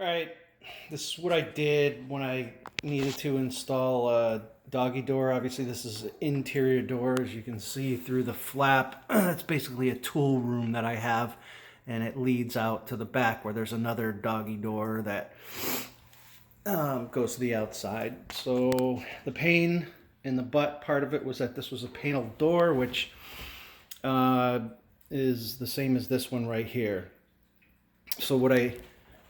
All right, this is what I did when I needed to install a doggy door. Obviously, this is an interior door, as you can see through the flap. It's basically a tool room that I have, and it leads out to the back where there's another doggy door that goes to the outside. So the pain in the butt part of it was that this was a panel door, which is the same as this one right here. So what I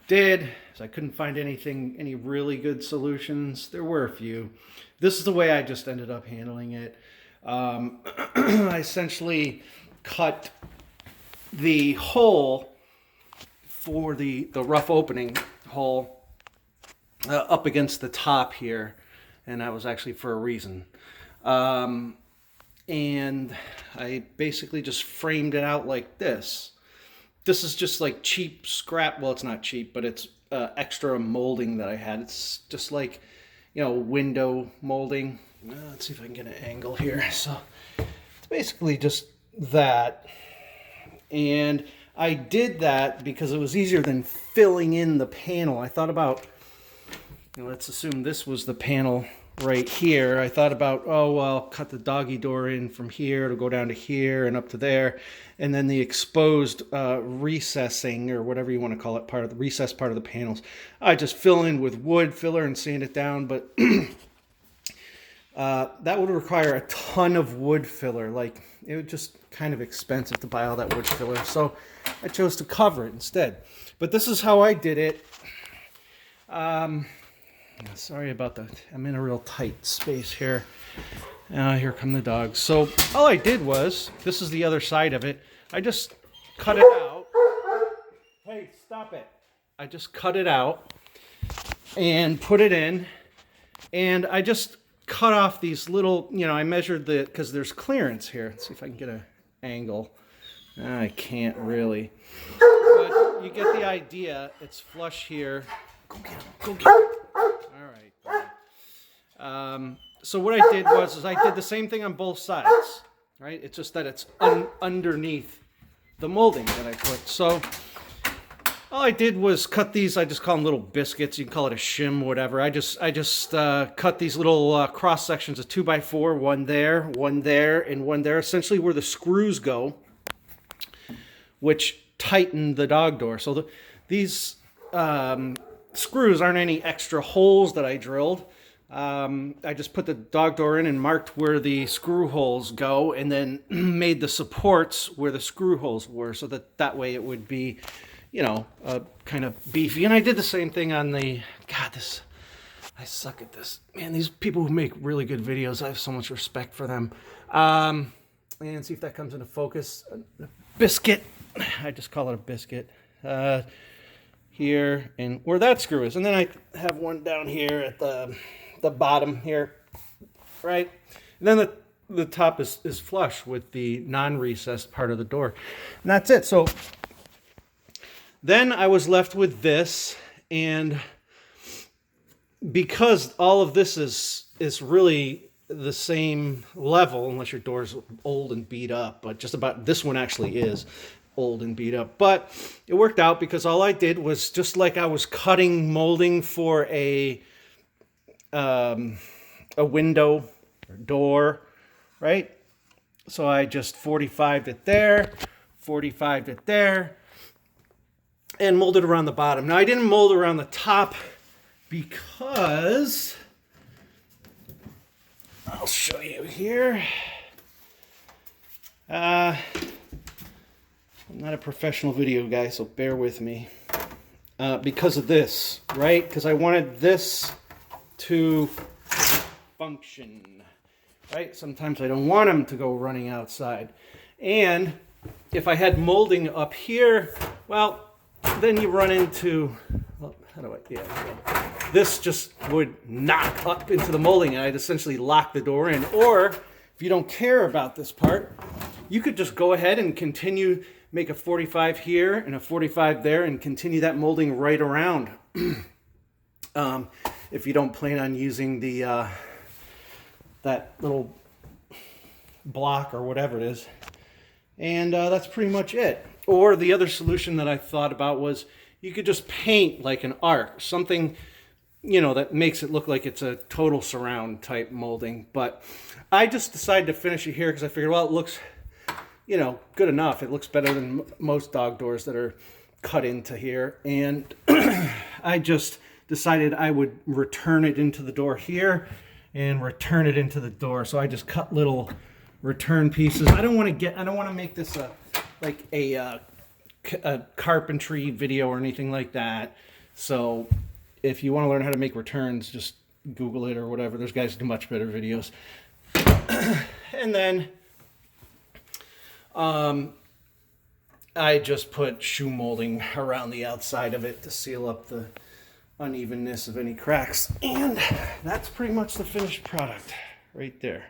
did is I couldn't find any really good solutions. There were a few. This is the way I just ended up handling it. I essentially cut the hole for the rough opening hole up against the top here, and that was actually for a reason. And I basically just framed it out like this. This is just like cheap scrap. Well, it's not cheap, but it's extra molding that I had. It's just like, window molding. Let's see if I can get an angle here. So it's basically just that. And I did that because it was easier than filling in the panel. I thought about, let's assume this was the panel right here. I thought about, oh, well, I'll cut the doggy door in from here to go down to here and up to there. And then the exposed recessing, or whatever you want to call it, part of the recess part of the panels, I just fill in with wood filler and sand it down. But that would require a ton of wood filler. Like, it would just kind of expensive to buy all that wood filler. So I chose to cover it instead. But this is how I did it. Sorry about that. I'm in a real tight space here. Here come the dogs. So all I did was, this is the other side of it. I just cut it out. Hey, stop it. I just cut it out and put it in. And I just cut off these little, I measured because there's clearance here. Let's see if I can get an angle. I can't really. But you get the idea. It's flush here. Go get him. Go get him. All right. So what I did was I did the same thing on both sides, right? It's just that it's underneath the molding that I put. So all I did was cut these. I just call them little biscuits. You can call it a shim, whatever. I just cut these little cross sections of 2x4, one there, and one there, essentially where the screws go, which tighten the dog door. So these screws aren't any extra holes that I drilled. I just put the dog door in and marked where the screw holes go, and then made the supports where the screw holes were, so that way it would be, kind of beefy. And I did the same thing on the, I suck at this. Man, these people who make really good videos, I have so much respect for them. And see if that comes into focus. A biscuit. I just call it a biscuit. Here and where that screw is. And then I have one down here at the bottom here, right? And then the top is flush with the non-recessed part of the door. And that's it. So then I was left with this, and because all of this is really the same level, unless your door's old and beat up, but just about this one actually is old and beat up. But it worked out because all I did was, just like I was cutting molding for a window or door, right? So I just 45'd it there, 45'd it there, and molded around the bottom. Now I didn't mold around the top because I'll show you here. I'm not a professional video guy, so bear with me. Because of this, right? Because I wanted this to function, right? Sometimes I don't want them to go running outside. And if I had molding up here, well, then you run into, well, how do I, yeah. This just would knock up into the molding, and I'd essentially lock the door in. Or if you don't care about this part, you could just go ahead and continue, make a 45 here and a 45 there, and continue that molding right around. If you don't plan on using the that little block or whatever it is. And that's pretty much it. Or the other solution that I thought about was you could just paint like an arc, something, you know, that makes it look like it's a total surround type molding. But I just decided to finish it here because I figured, well, it looks, you know, good enough. It looks better than most dog doors that are cut into here. And I just decided I would return it into the door here and return it into the door. So I just cut little return pieces. I don't want to make this a carpentry video or anything like that. So if you want to learn how to make returns, just Google it or whatever. Those guys do much better videos. And then I just put shoe molding around the outside of it to seal up the unevenness of any cracks. And that's pretty much the finished product right there.